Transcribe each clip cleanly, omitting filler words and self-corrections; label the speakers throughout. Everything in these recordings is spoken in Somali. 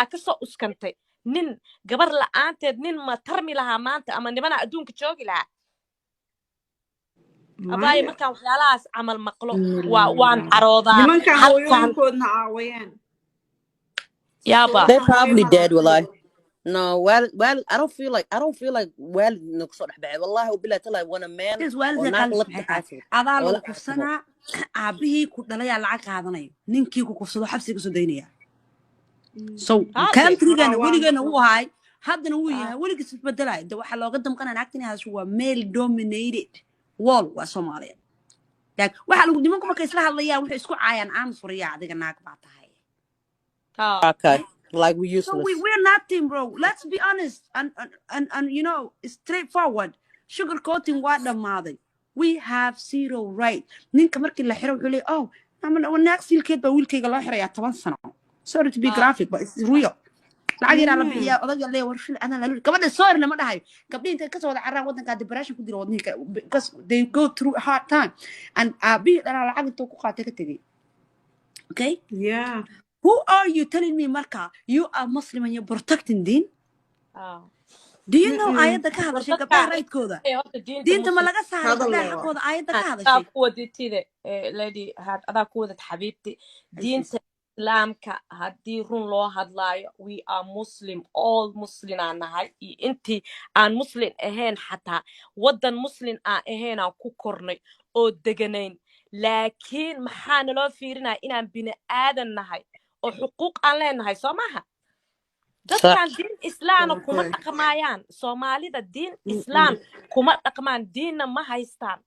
Speaker 1: akasoo uskantay nin gabar la'aanteed nin ma tarmi lahaa maanta ama nimana adduunka joogi lahaa abaaye markaan waxyaalahaas camal maqlo waan caroodaa
Speaker 2: nimankan
Speaker 1: halkan
Speaker 2: hooyooyinkoodna caawayaan
Speaker 1: yaaba
Speaker 3: They're probably dead, wallahi. No, well, I don't feel like well, نقصد حبايب والله وبلا تلا وانا man
Speaker 4: is well
Speaker 3: or
Speaker 4: the
Speaker 3: not
Speaker 4: قال
Speaker 3: left
Speaker 4: سبحتها
Speaker 3: حاسب
Speaker 4: هذا لو
Speaker 3: ولا
Speaker 4: كفسنا عبيه كدلا يا لعك هذا نيو نينكي كفسدو حبسي كسودينيا so
Speaker 1: hade
Speaker 4: country-gana weligana uu ahay haddana uu yahay weligiis isbedelay de waxa looga damqana naagtani haas waa male dominated wall waa Soomaaliya dag waxa lagu nimanku markay isla hadlayaan waxay isku caayaan aan furiya adiga naag baa tahay
Speaker 3: okay like we
Speaker 4: so
Speaker 3: useless
Speaker 4: we're nothing bro let's be honest and you know straightforward sugar coating waa dhamaaday we have zero right ninka markii la xiro wuxuu leeyahay oh ama naag silkeed baa wiilkayga loo xirayaa 10 sano sorry to be graphic but it's real lacag yar la bixiya odaga leeyahay warshil ana la gabadha sorry lama dhahayo gabdhiin intay ka soo wada carraan wadanka depression ku jira wadniga because they go through a hard time and abi dana lacag intuu ku qaatay ka tagay okay
Speaker 2: yeah
Speaker 4: who are you telling me marka you are Muslim and you're protecting din do you know ayada ka hadashay gabdhaha raydkooda diinta ma laga saaray gabdhaha xaqooda ayada ka hadashay
Speaker 1: kuwaditide lady had adaa kuwadad xabiibti diinta islaamka haddii run loo hadlaayo we are muslim all muslim aan nahay iyo intii aan muslim ahayn xataa waddan muslim aan ahayn aan ku kornay oo deganayn laakiin maxaa naloo fiirinaya inaan bini aadan nahay oo xuquuq aan leenahay soo maaha dadkan diin islaam kuma dhaqmayaan soomaalida diin islaam kuma dhaqmaan diinna ma haystaan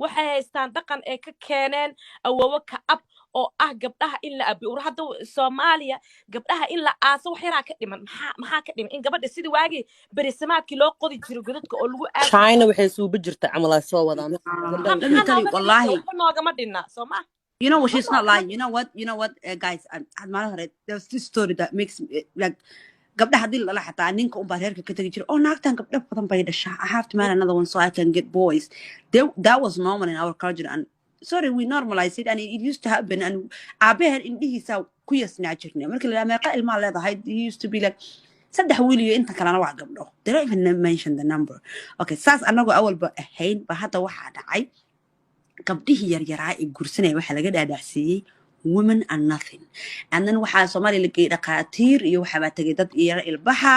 Speaker 1: waxay haystaan dhaqan ee ka keeneen awowo ka ab oo ah gabdhaha in la abi hadda Soomaaliya gabdhaha in la aaso wax yaraa ka dhiman maxaa ka dhiman in gabadha sidii waagi berisamaadkii loo qodi jiray godadka oo lagu aaso
Speaker 3: China waxay suuba jirta camal soo wadaan
Speaker 4: wallahi
Speaker 1: noogama dhinna Soomaa
Speaker 4: you know what she's not lying you know what guys there's this story that makes like gabdha hadii la xataa ninka u baareerka ka tagi jiray oo naagtan gabdha badan bay dhashaa I have to marry another one so I can get boys that was normal in our culture and sorry we normalized it and it used to happen and aabaheen indhihiisa ku yasnaa jirnay markii la meeqa ilma leedahay he used to be like saddex wiil iyo inta kalena waa gabdho they don't even mention the number okay saas anagu awalba ahayn ba hadda waxa dhacay gabdhihii yaryaraa ee gursanaya waxa laga dhaadhacsiiyay women are nothing and then waxa Soomaaliya la geeyay dhaqaatiir iyo waxa ba tagay dad yar ilbaha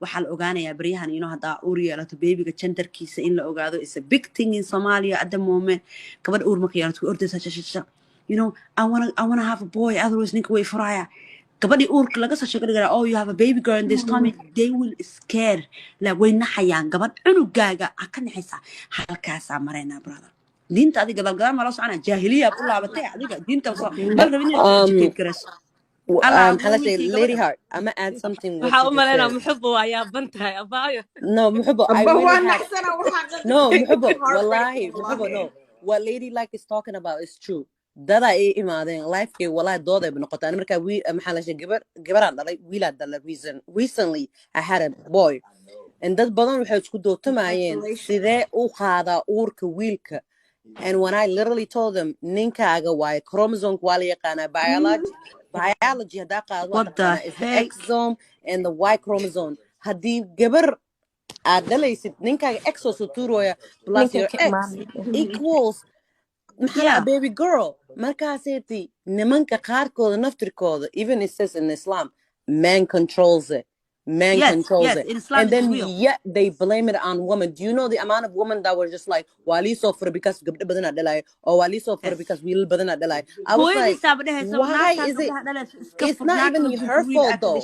Speaker 4: waxa la ogaanayaa bariyahan hada uur yeelato babyga genderkiisa in la ogaado is a big thing in Somalia at the moment gabadh uur markay yeelato ordaysa you know I want to have a boy otherwise ninka way furaya gabadhii uurka laga soo sheegay oh you have a baby girl in this time they will scare la way naxayaan gabadh cunugaaga ka naxaysa halkaas marayna brother diinta adiga dalgaar ma la socona jaahiliya ku laabatay adiga diinta soo mal rabin inay garas
Speaker 3: lady heart I'm gonna add something
Speaker 1: waxa u maleena muxubbo ayaa bantahay abaayo
Speaker 3: no muxubbo I no muxubbo wallahi muxubbo no what lady like is talking about is true dada ay imaadeen lifekay wallahi dooday noqotay marka maxaa la sheegay gabaraan dhalay wiilaa dhalay recently I had a boy and dad badan waxay isku dootamayeen sidee u qaadaa uurka wiilka and when I literally told them ninkaaga waay chromosome waa la yaqaanaa biology hada qaad is the X chromosome and the Y chromosome hadii gabar aad dhalaysid ninkaaga X oo suturoya plus your X equals a baby girl markaaseti nimanka qaarkooda naftirkooda even it says in Islam man controls it controls it and then yet they blame it on women. Do you know the amount of women that were just like wali so for because gabdha badan dhalay or wali so for because wiil badan dhalay I was like why is it it's not even her fault though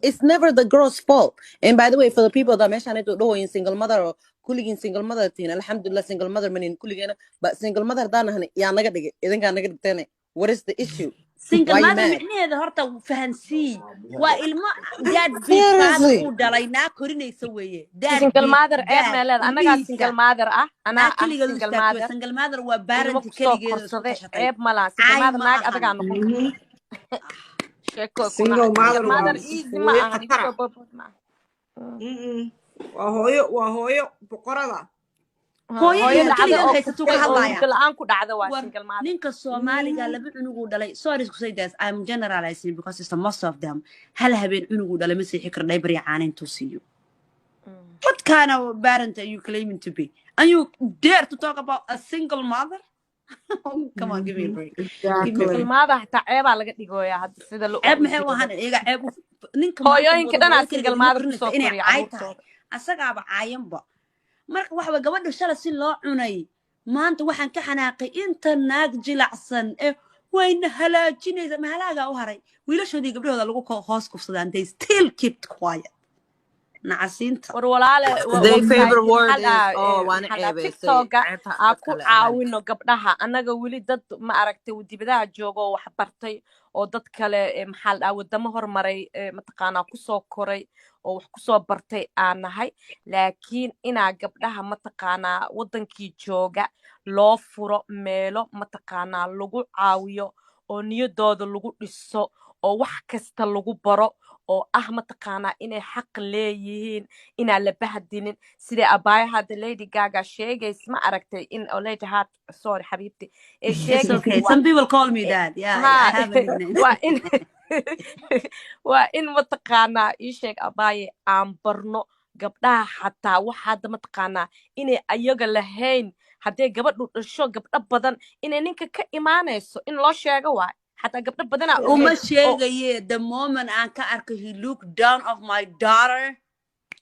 Speaker 3: it's never the girl's fault and by the way for the people that mention it do in single mother or kuligin single mother tiin alhamdulillah single mother manin kuligena but single mother danahan yaa naga dhigay idinka naga dhigtay what is the issue
Speaker 4: single mother micnaheedu horta fahansii waa ilmo dad biisan u dhalay naa korinaysa weeye
Speaker 1: single mother meelad anaga single mother ana
Speaker 4: single mother waa parent kaligeed
Speaker 1: eeb mala single mother naag adaga noqon
Speaker 2: single mother
Speaker 1: easy ma aha
Speaker 2: waa hooyo boqorada
Speaker 4: hooyadii
Speaker 1: dhacday
Speaker 4: keligeed
Speaker 1: oo
Speaker 4: haysatuu ka
Speaker 1: kufay oo
Speaker 4: hadlaaya
Speaker 1: hurdo la-aan ku dhacda waa
Speaker 4: war
Speaker 1: single mother
Speaker 4: ninka Soomaaliga laba cunuguu dhalay sorry to say this I'm generalizing because it's the most of them hal habeen cunuguu dhalay ma siixi karo dhaybar iyo caano intuu siiyo what kind of parent are you claiming to be and you dare to talk about a single mother come on give me a break give me a break
Speaker 1: single mother hataa ceebaa laga dhigooyaa hadda sida la
Speaker 4: ceeb maxay u ahaan iyaga ceeb ninka
Speaker 1: hooyooyinka dhanaa single mother kusoo
Speaker 4: inay
Speaker 1: koriya
Speaker 4: caay tahay
Speaker 1: carruurtooda
Speaker 4: asagaaba caayanba marka waxa way gabadha shalay si loo cunay maanta waxaan ka xanaaqay inta naag jilacsan ee wayna halaajinaysa mahalaaga u haray wiilashoodii gabdhahooda lagu hoos kufsadaan they still kept quiet nacasiinta
Speaker 1: war walaale
Speaker 3: their favorite word is waana
Speaker 1: maxaa
Speaker 3: ceebe
Speaker 1: tiktoka aa ku caawino gabdhaha annaga weli dad ma aragtay dibadaha jooga oo wax bartay oo dad kale maxaa la wadamo hormaray mataqaanaa kusoo koray oo wax kusoo bartay aan nahay laakiin inaa gabdhaha mataqaanaa wadankii jooga loo furo meelo mataqaanaa lagu caawiyo oo niyadooda lagu dhiso oo wax kasta lagu baro oo ah mataqaanaa inay xaq leeyihiin inaan la bahdinin sida abaya hadda Lady Gaga sheegays ma aragtay in Lady Heart sorry xabiibti ee
Speaker 4: it's okay some people call me that yeah I have a nickname
Speaker 1: waa in mataqaanaa ii sheeg abaye aan barno gabdhaha xataa waxa hadda mataqaanaa inay ayaga lahayn haddee gabadhu dhasho gabdho badan inay ninka ka imaanayso in loo sheego waay حتى قبل بدنا
Speaker 4: وما شيء the moment أنا كأرك he looked down of my daughter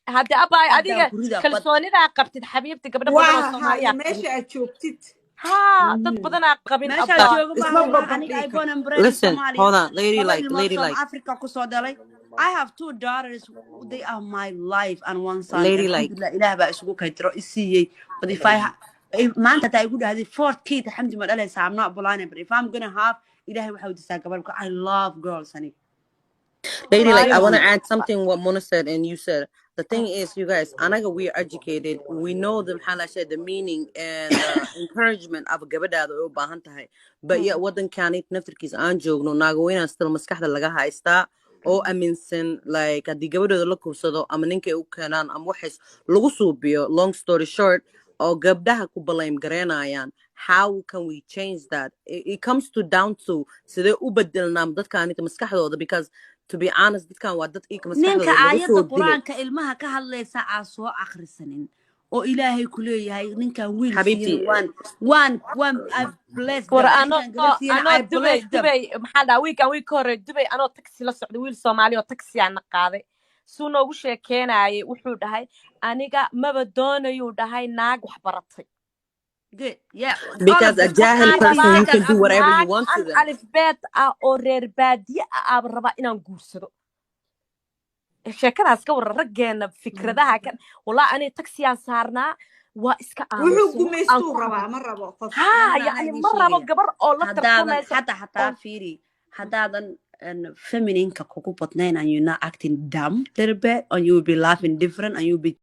Speaker 1: هذا أبا أديك كلسوني ذا قبت حبيبتي قبل بدنا
Speaker 2: واه ماشي أشوفتت
Speaker 1: ها ضد بدنا قبل
Speaker 4: أبا
Speaker 3: listen hold on lady like
Speaker 4: Africa كسودالي I have 2 daughters they are my life and one son
Speaker 3: lady like
Speaker 4: إله بقى سوق هيترو إسيء but if I ما أنت تقول هذه 4th kid الحمد لله I'm not blind but if I'm gonna have إلهي وحاول تساق قبل I love girls honey
Speaker 3: lady like I want to add something what Mona said and you said the thing is you guys anaga we are educated we know the the meaning and encouragement of gabadhaada oo baahan tahay but yet wadankaanit naftirkiisa aan joogno naaga weynaan still maskaxda laga haystaa oo aaminsan like haddii gabadhooda la kubsado ama ninkay u keenaan ama waxays lagu suubiyo long story short oo gabdhaha ku blame gareynayaan how can we change that it comes to down to sidee u bedelnaa dadkaanita maskaxdooda because to be honest dadkan waa dad iika maskaxdooda
Speaker 4: ninka aayadda quraanka ilmaha ka hadlaysa aa soo akhrisanin oo ilaahay ku leeyahay ninkan wiilkiisa waan I bless
Speaker 1: dubay maxaa dhaa week hore dubay anoo taxi la socda wiil Soomaali oo taxi aan qaaday suu noogu sheekeenayay wuxuu dhahay aniga maba doonayuu dhahay naag wax baratay
Speaker 4: good yeah
Speaker 3: because a jahil person you can do whatever you want to them
Speaker 1: alif bet oo reer baadiye ah raba inaan guursado sheekadaas ka waran raggeena fikradaha kan walaa ani taxiyaan saarnaa waa iska
Speaker 2: wuxuu gumeystuu rabaa ma rabo qof
Speaker 1: yani ma rabo gabar oo la tartamaysa
Speaker 4: hataa fiiri hadaadan feminine ka kugu badnayn and you're not acting dumb little bit and you will be laughing different and you'll be